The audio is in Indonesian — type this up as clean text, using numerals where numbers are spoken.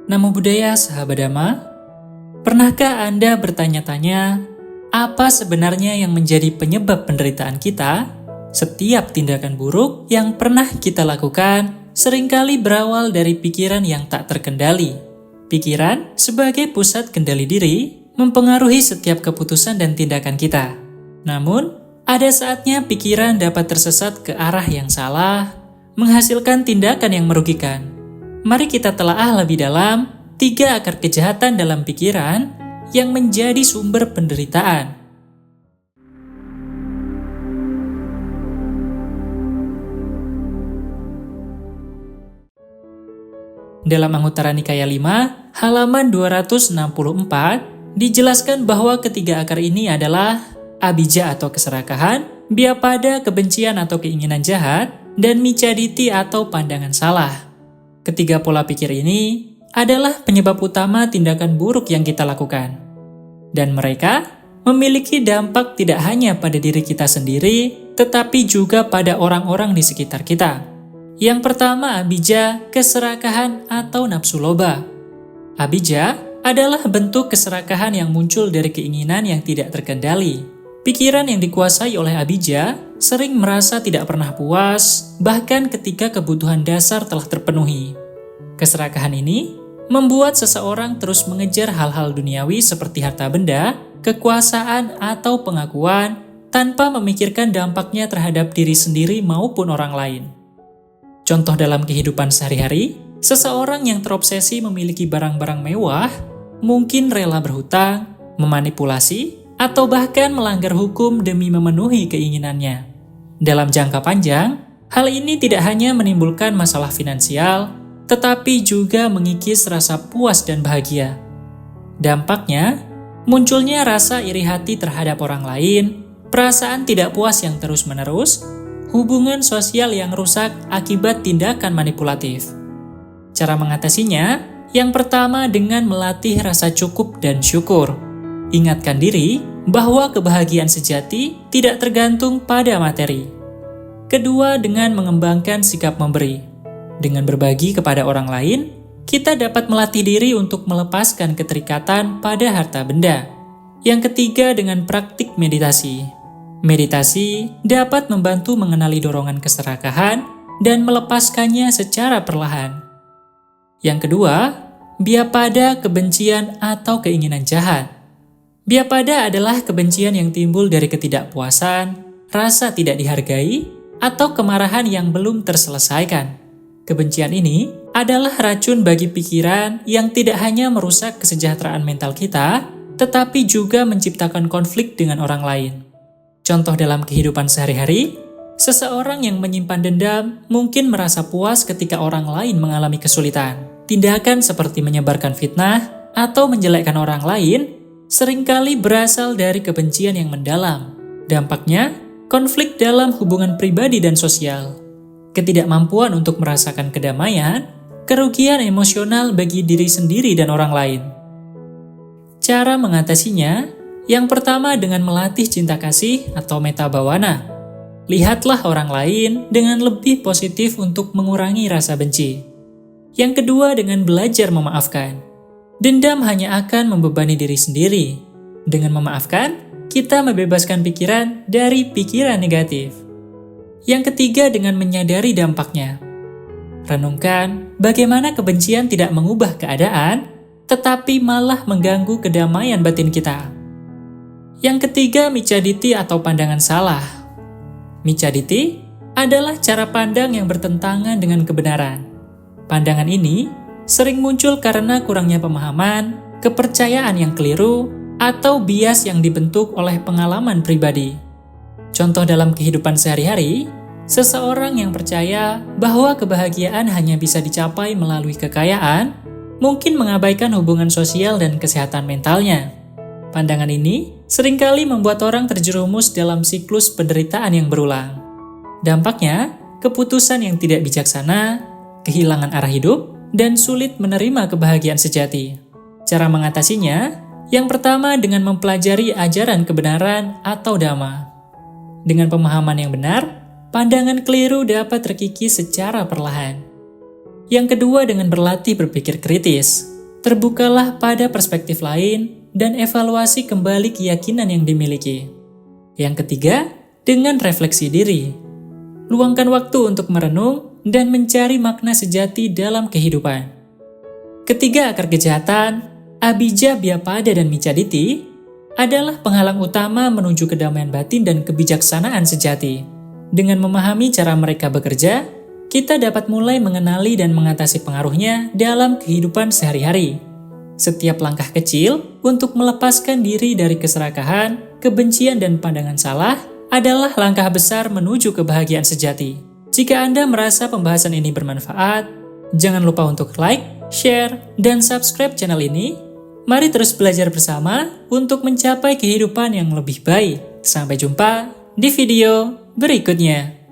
Namo Buddhaya sahabat Dhamma, pernahkah Anda bertanya-tanya apa sebenarnya yang menjadi penyebab penderitaan kita? Setiap tindakan buruk yang pernah kita lakukan seringkali berawal dari pikiran yang tak terkendali. Pikiran sebagai pusat kendali diri mempengaruhi setiap keputusan dan tindakan kita. Namun, ada saatnya pikiran dapat tersesat ke arah yang salah, menghasilkan tindakan yang merugikan. Mari kita telaah lebih dalam 3 akar kejahatan dalam pikiran yang menjadi sumber penderitaan. Dalam Anguttara Nikaya 5, halaman 264, dijelaskan bahwa ketiga akar ini adalah abijja atau keserakahan, vyapada kebencian atau keinginan jahat, dan micaditi atau pandangan salah. Ketiga pola pikir ini adalah penyebab utama tindakan buruk yang kita lakukan. Dan mereka memiliki dampak tidak hanya pada diri kita sendiri, tetapi juga pada orang-orang di sekitar kita. Yang pertama, abijja, keserakahan atau nafsu loba. Abijja adalah bentuk keserakahan yang muncul dari keinginan yang tidak terkendali. Pikiran yang dikuasai oleh abijja sering merasa tidak pernah puas, bahkan ketika kebutuhan dasar telah terpenuhi. Keserakahan ini membuat seseorang terus mengejar hal-hal duniawi seperti harta benda, kekuasaan, atau pengakuan tanpa memikirkan dampaknya terhadap diri sendiri maupun orang lain. Contoh dalam kehidupan sehari-hari, seseorang yang terobsesi memiliki barang-barang mewah mungkin rela berhutang, memanipulasi, atau bahkan melanggar hukum demi memenuhi keinginannya. Dalam jangka panjang, hal ini tidak hanya menimbulkan masalah finansial, tetapi juga mengikis rasa puas dan bahagia. Dampaknya, munculnya rasa iri hati terhadap orang lain, perasaan tidak puas yang terus-menerus, hubungan sosial yang rusak akibat tindakan manipulatif. Cara mengatasinya, yang pertama dengan melatih rasa cukup dan syukur. Ingatkan diri bahwa kebahagiaan sejati tidak tergantung pada materi. Kedua, dengan mengembangkan sikap memberi. Dengan berbagi kepada orang lain, kita dapat melatih diri untuk melepaskan keterikatan pada harta benda. Yang ketiga, dengan praktik meditasi. Meditasi dapat membantu mengenali dorongan keserakahan dan melepaskannya secara perlahan. Yang kedua, vyapada kebencian atau keinginan jahat. Vyapada adalah kebencian yang timbul dari ketidakpuasan, rasa tidak dihargai, atau kemarahan yang belum terselesaikan. Kebencian ini adalah racun bagi pikiran yang tidak hanya merusak kesejahteraan mental kita, tetapi juga menciptakan konflik dengan orang lain. Contoh dalam kehidupan sehari-hari, seseorang yang menyimpan dendam mungkin merasa puas ketika orang lain mengalami kesulitan. Tindakan seperti menyebarkan fitnah atau menjelekkan orang lain seringkali berasal dari kebencian yang mendalam. Dampaknya, konflik dalam hubungan pribadi dan sosial. Ketidakmampuan untuk merasakan kedamaian, kerugian emosional bagi diri sendiri dan orang lain. Cara mengatasinya, yang pertama dengan melatih cinta kasih atau metta bhavana. Lihatlah orang lain dengan lebih positif untuk mengurangi rasa benci. Yang kedua dengan belajar memaafkan. Dendam hanya akan membebani diri sendiri. Dengan memaafkan, kita membebaskan pikiran dari pikiran negatif. Yang ketiga dengan menyadari dampaknya. Renungkan bagaimana kebencian tidak mengubah keadaan, tetapi malah mengganggu kedamaian batin kita. Yang ketiga, micaditi atau pandangan salah. Micaditi adalah cara pandang yang bertentangan dengan kebenaran. Pandangan ini sering muncul karena kurangnya pemahaman, kepercayaan yang keliru, atau bias yang dibentuk oleh pengalaman pribadi. Contoh dalam kehidupan sehari-hari, seseorang yang percaya bahwa kebahagiaan hanya bisa dicapai melalui kekayaan, mungkin mengabaikan hubungan sosial dan kesehatan mentalnya. Pandangan ini seringkali membuat orang terjerumus dalam siklus penderitaan yang berulang. Dampaknya, keputusan yang tidak bijaksana, kehilangan arah hidup, dan sulit menerima kebahagiaan sejati. Cara mengatasinya, yang pertama dengan mempelajari ajaran kebenaran atau dhamma. Dengan pemahaman yang benar, pandangan keliru dapat terkikis secara perlahan. Yang kedua dengan berlatih berpikir kritis. Terbukalah pada perspektif lain dan evaluasi kembali keyakinan yang dimiliki. Yang ketiga, dengan refleksi diri. Luangkan waktu untuk merenung dan mencari makna sejati dalam kehidupan. Ketiga akar kejahatan, Abijah, Vyapada, dan Micaditi, adalah penghalang utama menuju kedamaian batin dan kebijaksanaan sejati. Dengan memahami cara mereka bekerja, kita dapat mulai mengenali dan mengatasi pengaruhnya dalam kehidupan sehari-hari. Setiap langkah kecil untuk melepaskan diri dari keserakahan, kebencian, dan pandangan salah adalah langkah besar menuju kebahagiaan sejati. Jika Anda merasa pembahasan ini bermanfaat, jangan lupa untuk like, share, dan subscribe channel ini. Mari terus belajar bersama untuk mencapai kehidupan yang lebih baik. Sampai jumpa di video berikutnya.